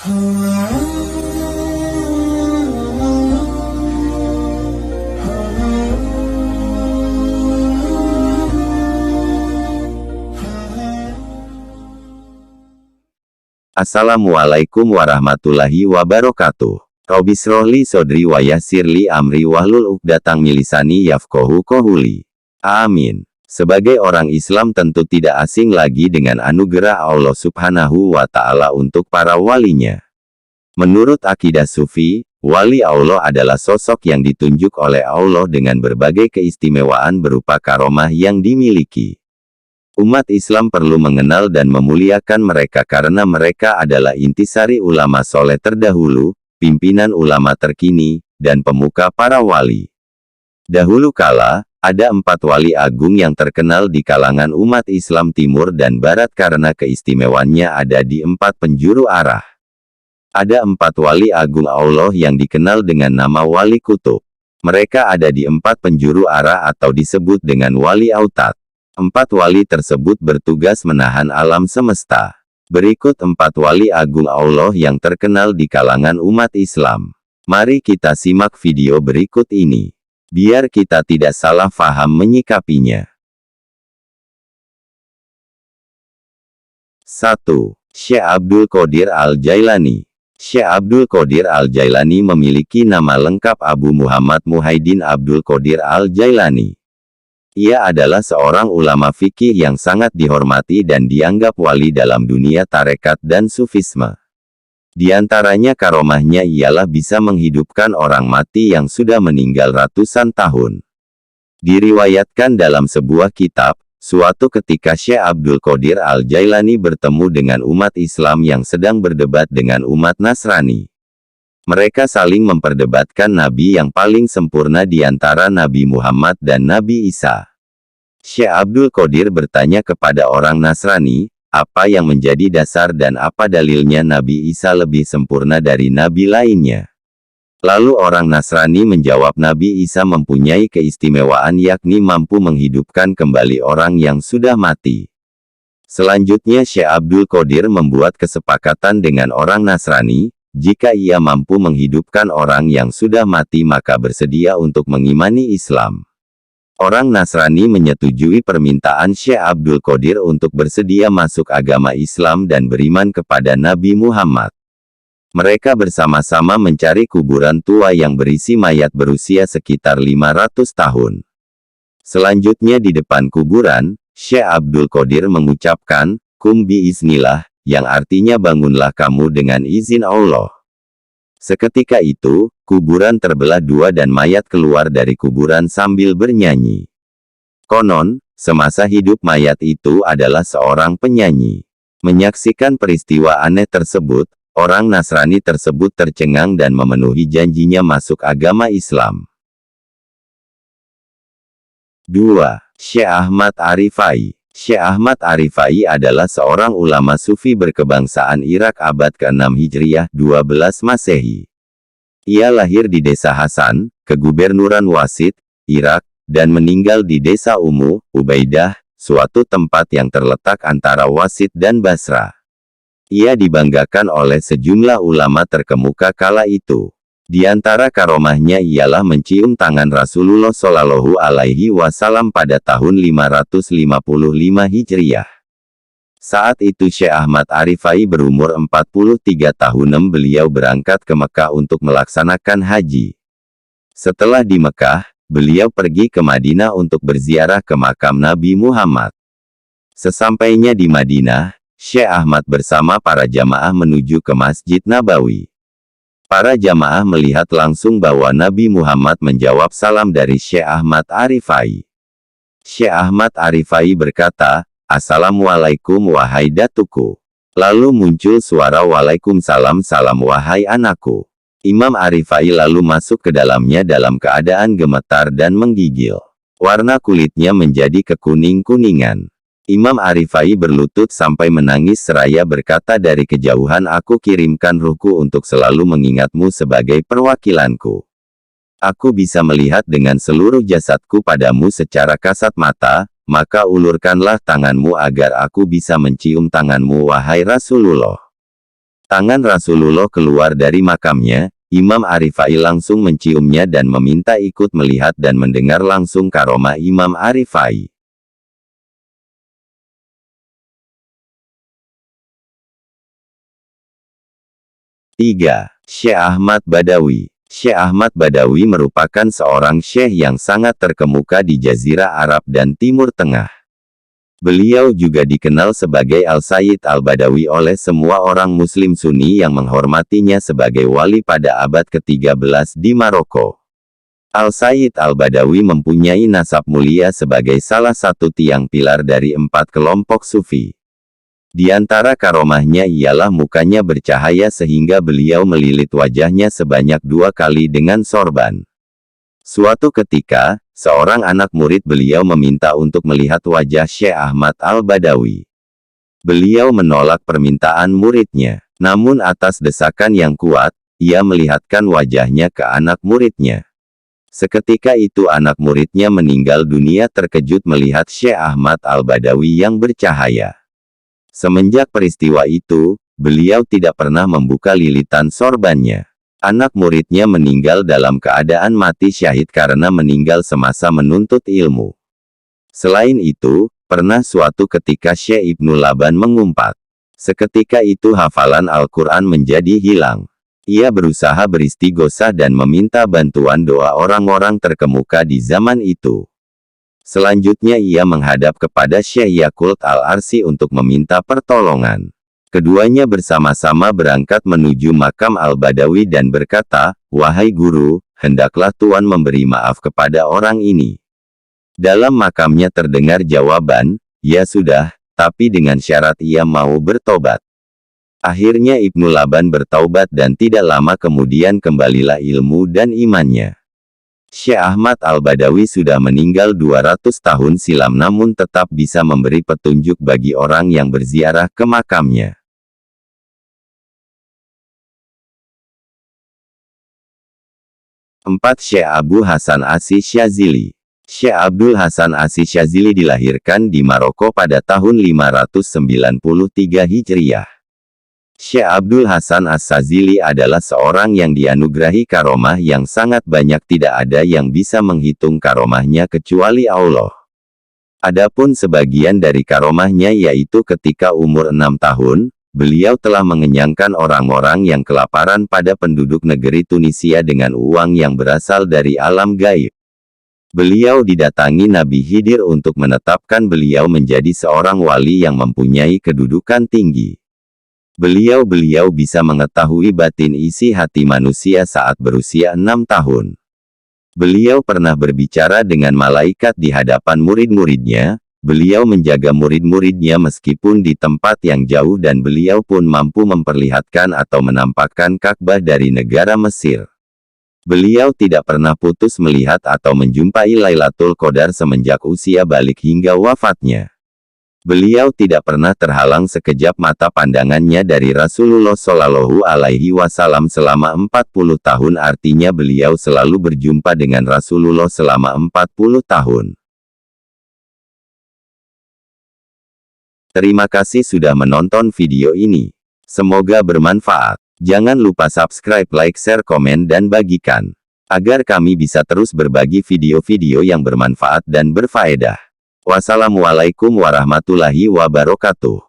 Assalamualaikum warahmatullahi wabarakatuh. Robbi shrahli sodri wa yassirli amri wahlul 'uqdatam min lisani yafqahu qawli. Amin. Sebagai orang Islam tentu tidak asing lagi dengan anugerah Allah Subhanahu wa Ta'ala untuk para walinya. Menurut akidah Sufi, wali Allah adalah sosok yang ditunjuk oleh Allah dengan berbagai keistimewaan berupa karomah yang dimiliki. Umat Islam perlu mengenal dan memuliakan mereka karena mereka adalah intisari ulama soleh terdahulu, pimpinan ulama terkini, dan pemuka para wali. Dahulu kala, ada 4 wali agung yang terkenal di kalangan umat Islam Timur dan Barat karena keistimewaannya ada di 4 penjuru arah. Ada 4 wali agung Allah yang dikenal dengan nama wali kutub. Mereka ada di 4 penjuru arah atau disebut dengan wali autad. 4 wali tersebut bertugas menahan alam semesta. Berikut 4 wali agung Allah yang terkenal di kalangan umat Islam. Mari kita simak video berikut ini, biar kita tidak salah faham menyikapinya. 1. Syekh Abdul Qadir Al-Jailani. Syekh Abdul Qadir Al-Jailani memiliki nama lengkap Abu Muhammad Muhaiddin Abdul Qadir Al-Jailani. Ia adalah seorang ulama fikih yang sangat dihormati dan dianggap wali dalam dunia tarekat dan sufisme. Di antaranya karomahnya ialah bisa menghidupkan orang mati yang sudah meninggal ratusan tahun. Diriwayatkan dalam sebuah kitab, suatu ketika Syekh Abdul Qadir Al-Jailani bertemu dengan umat Islam yang sedang berdebat dengan umat Nasrani. Mereka saling memperdebatkan Nabi yang paling sempurna di antara Nabi Muhammad dan Nabi Isa. Syekh Abdul Qadir bertanya kepada orang Nasrani, apa yang menjadi dasar dan apa dalilnya Nabi Isa lebih sempurna dari Nabi lainnya. Lalu orang Nasrani menjawab Nabi Isa mempunyai keistimewaan yakni mampu menghidupkan kembali orang yang sudah mati. Selanjutnya Syekh Abdul Qadir membuat kesepakatan dengan orang Nasrani, jika ia mampu menghidupkan orang yang sudah mati maka bersedia untuk mengimani Islam. Orang Nasrani menyetujui permintaan Syekh Abdul Qadir untuk bersedia masuk agama Islam dan beriman kepada Nabi Muhammad. Mereka bersama-sama mencari kuburan tua yang berisi mayat berusia sekitar 500 tahun. Selanjutnya di depan kuburan, Syekh Abdul Qadir mengucapkan, "Kum biiznillah", yang artinya bangunlah kamu dengan izin Allah. Seketika itu, kuburan terbelah 2 dan mayat keluar dari kuburan sambil bernyanyi. Konon, semasa hidup mayat itu adalah seorang penyanyi. Menyaksikan peristiwa aneh tersebut, orang Nasrani tersebut tercengang dan memenuhi janjinya masuk agama Islam. 2. Syekh Ahmad Arifai. Syekh Ahmad Arifai adalah seorang ulama sufi berkebangsaan Irak abad ke-6 Hijriah, 12 Masehi. Ia lahir di desa Hasan, Kegubernuran Wasit, Irak, dan meninggal di desa Ubaidah, suatu tempat yang terletak antara Wasit dan Basra. Ia dibanggakan oleh sejumlah ulama terkemuka kala itu. Di antara karomahnya ialah mencium tangan Rasulullah Shallallahu Alaihi Wasallam pada tahun 555 Hijriah. Saat itu Syekh Ahmad Arifai berumur 43 tahun. Beliau berangkat ke Mekah untuk melaksanakan haji. Setelah di Mekah, beliau pergi ke Madinah untuk berziarah ke makam Nabi Muhammad. Sesampainya di Madinah, Syekh Ahmad bersama para jamaah menuju ke Masjid Nabawi. Para jamaah melihat langsung bahwa Nabi Muhammad menjawab salam dari Syekh Ahmad Arifai. Syekh Ahmad Arifai berkata, "Assalamualaikum wahai datuku." Lalu muncul suara "Waalaikumsalam salam wahai anakku." Imam Arifai lalu masuk ke dalamnya dalam keadaan gemetar dan menggigil. Warna kulitnya menjadi kekuning-kuningan. Imam Arifai berlutut sampai menangis seraya berkata, "Dari kejauhan aku kirimkan ruhku untuk selalu mengingatmu sebagai perwakilanku. Aku bisa melihat dengan seluruh jasadku padamu secara kasat mata, maka ulurkanlah tanganmu agar aku bisa mencium tanganmu wahai Rasulullah." Tangan Rasulullah keluar dari makamnya, Imam Arifai langsung menciumnya dan meminta ikut melihat dan mendengar langsung karomah Imam Arifai. Tiga. Syekh Ahmad Badawi. Syekh Ahmad Badawi merupakan seorang syekh yang sangat terkemuka di Jazirah Arab dan Timur Tengah. Beliau juga dikenal sebagai Al-Sayyid Al-Badawi oleh semua orang Muslim Sunni yang menghormatinya sebagai wali pada abad ke-13 di Maroko. Al-Sayyid Al-Badawi mempunyai nasab mulia sebagai salah satu tiang pilar dari 4 kelompok sufi. Di antara karomahnya ialah mukanya bercahaya sehingga beliau melilit wajahnya sebanyak 2 kali dengan sorban. Suatu ketika, seorang anak murid beliau meminta untuk melihat wajah Syekh Ahmad Al-Badawi. Beliau menolak permintaan muridnya. Namun atas desakan yang kuat, ia melihatkan wajahnya ke anak muridnya. Seketika itu anak muridnya meninggal dunia terkejut melihat Syekh Ahmad Al-Badawi yang bercahaya. Semenjak peristiwa itu, beliau tidak pernah membuka lilitan sorbannya. Anak muridnya meninggal dalam keadaan mati syahid karena meninggal semasa menuntut ilmu. Selain itu, pernah suatu ketika Syekh Ibnu Laban mengumpat. Seketika itu hafalan Al-Quran menjadi hilang. Ia berusaha beristighosah dan meminta bantuan doa orang-orang terkemuka di zaman itu. Selanjutnya ia menghadap kepada Syekh Yakult Al-Arsi untuk meminta pertolongan. Keduanya bersama-sama berangkat menuju makam Al-Badawi dan berkata, "Wahai guru, hendaklah Tuan memberi maaf kepada orang ini." Dalam makamnya terdengar jawaban, "Ya sudah, tapi dengan syarat ia mau bertobat." Akhirnya Ibnu Laban bertaubat dan tidak lama kemudian kembalilah ilmu dan imannya. Syekh Ahmad Al-Badawi sudah meninggal 200 tahun silam namun tetap bisa memberi petunjuk bagi orang yang berziarah ke makamnya. 4. Syekh Abu Hasan Asy-Syadzili. Syekh Abdul Hasan Asy-Syadzili dilahirkan di Maroko pada tahun 593 Hijriah. Syekh Abdul Hasan Asy-Syadzili adalah seorang yang dianugerahi karomah yang sangat banyak, tidak ada yang bisa menghitung karomahnya kecuali Allah. Adapun sebagian dari karomahnya yaitu ketika umur 6 tahun, beliau telah mengenyangkan orang-orang yang kelaparan pada penduduk negeri Tunisia dengan uang yang berasal dari alam gaib. Beliau didatangi Nabi Khidir untuk menetapkan beliau menjadi seorang wali yang mempunyai kedudukan tinggi. Beliau bisa mengetahui batin isi hati manusia saat berusia 6 tahun. Beliau pernah berbicara dengan malaikat di hadapan murid-muridnya. Beliau menjaga murid-muridnya meskipun di tempat yang jauh dan beliau pun mampu memperlihatkan atau menampakkan Ka'bah dari negara Mesir. Beliau tidak pernah putus melihat atau menjumpai Lailatul Qadar semenjak usia balik hingga wafatnya. Beliau tidak pernah terhalang sekejap mata pandangannya dari Rasulullah Shallallahu Alaihi Wasallam selama 40 tahun, artinya beliau selalu berjumpa dengan Rasulullah selama 40 tahun. Terima kasih sudah menonton video ini. Semoga bermanfaat. Jangan lupa subscribe, like, share, komen, dan bagikan. Agar kami bisa terus berbagi video-video yang bermanfaat dan berfaedah. Wassalamualaikum warahmatullahi wabarakatuh.